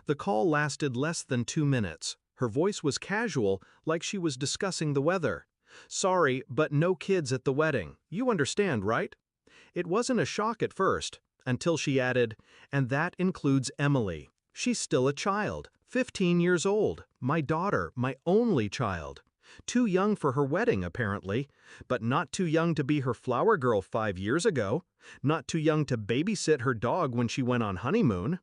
The call lasted less than 2 minutes. Her voice was casual, like she was discussing the weather. "Sorry, but no kids at the wedding. You understand, right?" It wasn't a shock at first, until she added, "And that includes Emily. She's still a child, 15 years old, my daughter, my only child. Too young for her wedding, apparently, but not too young to be her flower girl 5 years ago, not too young to babysit her dog when she went on honeymoon."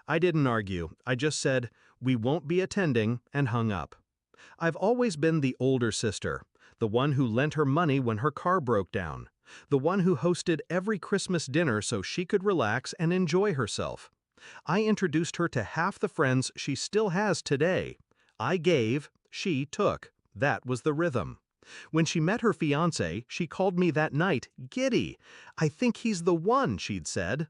I didn't argue, I just said, "We won't be attending," and hung up. I've always been the older sister, the one who lent her money when her car broke down, the one who hosted every Christmas dinner so she could relax and enjoy herself. I introduced her to half the friends she still has today. I gave, she took. That was the rhythm. When she met her fiancé, she called me that night, "Giddy. I think he's the one," she'd said.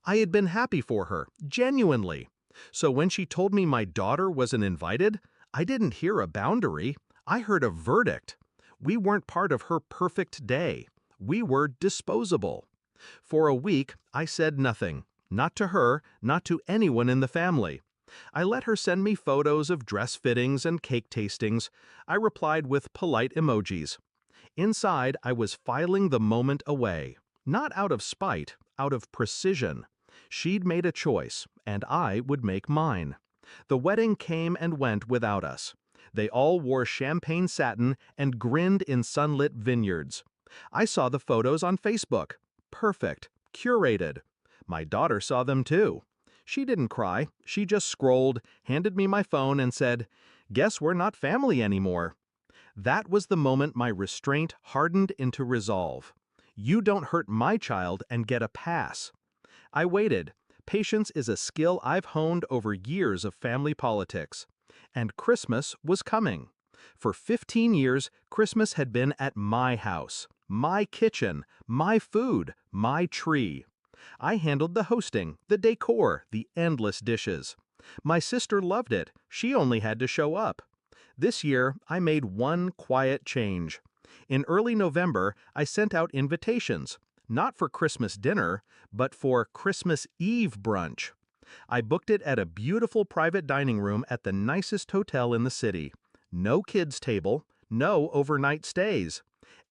I had been happy for her, genuinely. So when she told me my daughter wasn't invited, I didn't hear a boundary. I heard a verdict. We weren't part of her perfect day. We were disposable. For a week, I said nothing. Not to her, not to anyone in the family. I let her send me photos of dress fittings and cake tastings. I replied with polite emojis. Inside, I was filing the moment away. Not out of spite, out of precision. She'd made a choice, and I would make mine. The wedding came and went without us. They all wore champagne satin and grinned in sunlit vineyards. I saw the photos on Facebook. Perfect. Curated. My daughter saw them too. She didn't cry. She just scrolled, handed me my phone, and said, "Guess we're not family anymore." That was the moment my restraint hardened into resolve. You don't hurt my child and get a pass. I waited. Patience is a skill I've honed over years of family politics. And Christmas was coming. For 15 years, Christmas had been at my house, my kitchen, my food, my tree. I handled the hosting, the decor, the endless dishes. My sister loved it. She only had to show up. This year, I made one quiet change. In early November, I sent out invitations, not for Christmas dinner, but for Christmas Eve brunch. I booked it at a beautiful private dining room at the nicest hotel in the city. No kids' table, no overnight stays.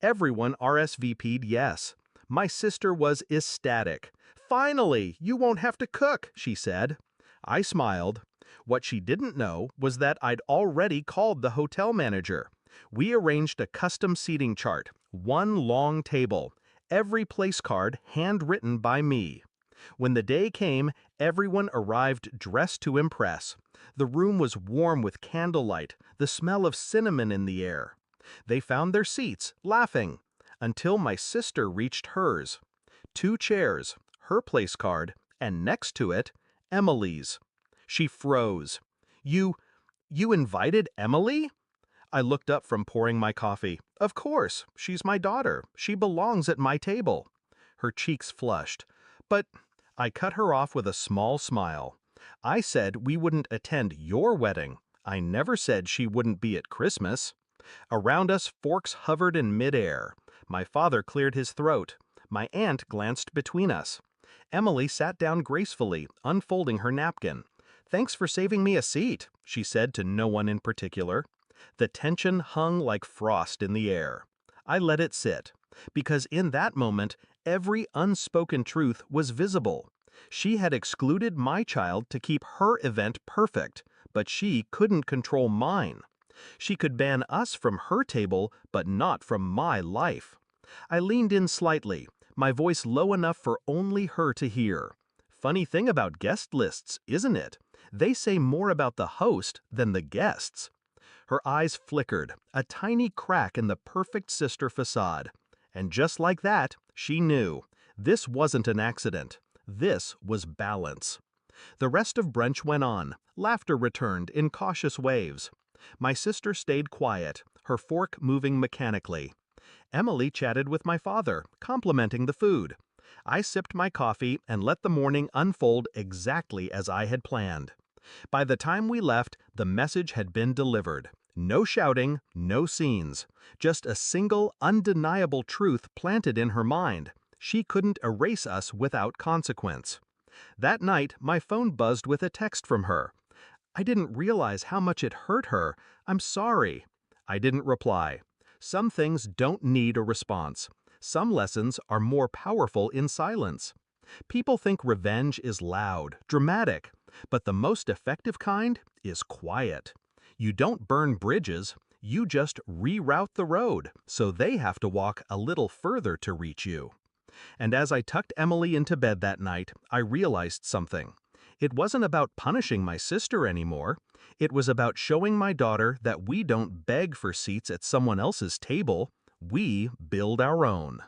Everyone RSVP'd yes. My sister was ecstatic. "Finally, you won't have to cook," she said. I smiled. What she didn't know was that I'd already called the hotel manager. We arranged a custom seating chart, one long table, every place card handwritten by me. When the day came, everyone arrived dressed to impress. The room was warm with candlelight, the smell of cinnamon in the air. They found their seats, laughing, until my sister reached hers. 2 chairs, her place card, and next to it, Emily's. She froze. You invited Emily?" I looked up from pouring my coffee. "Of course, she's my daughter. She belongs at my table." Her cheeks flushed. "But—" I cut her off with a small smile. "I said we wouldn't attend your wedding. I never said she wouldn't be at Christmas." Around us, forks hovered in midair. My father cleared his throat. My aunt glanced between us. Emily sat down gracefully, unfolding her napkin. "Thanks for saving me a seat," she said to no one in particular. The tension hung like frost in the air. I let it sit, because in that moment, every unspoken truth was visible. She had excluded my child to keep her event perfect, but she couldn't control mine. She could ban us from her table, but not from my life. I leaned in slightly, my voice low enough for only her to hear. Funny thing about guest lists, isn't it? They say more about the host than the guests. Her eyes flickered, a tiny crack in the perfect sister facade. And just like that, she knew. This wasn't an accident. This was balance. The rest of brunch went on. Laughter returned in cautious waves. My sister stayed quiet, her fork moving mechanically. Emily chatted with my father, complimenting the food. I sipped my coffee and let the morning unfold exactly as I had planned. By the time we left, the message had been delivered. No shouting, no scenes. Just a single, undeniable truth planted in her mind. She couldn't erase us without consequence. That night, my phone buzzed with a text from her. I didn't realize how much it hurt her. I'm sorry. I didn't reply. Some things don't need a response. Some lessons are more powerful in silence. People think revenge is loud, dramatic, but the most effective kind is quiet. You don't burn bridges, you just reroute the road, so they have to walk a little further to reach you. And as I tucked Emily into bed that night, I realized something. It wasn't about punishing my sister anymore. It was about showing my daughter that we don't beg for seats at someone else's table. We build our own.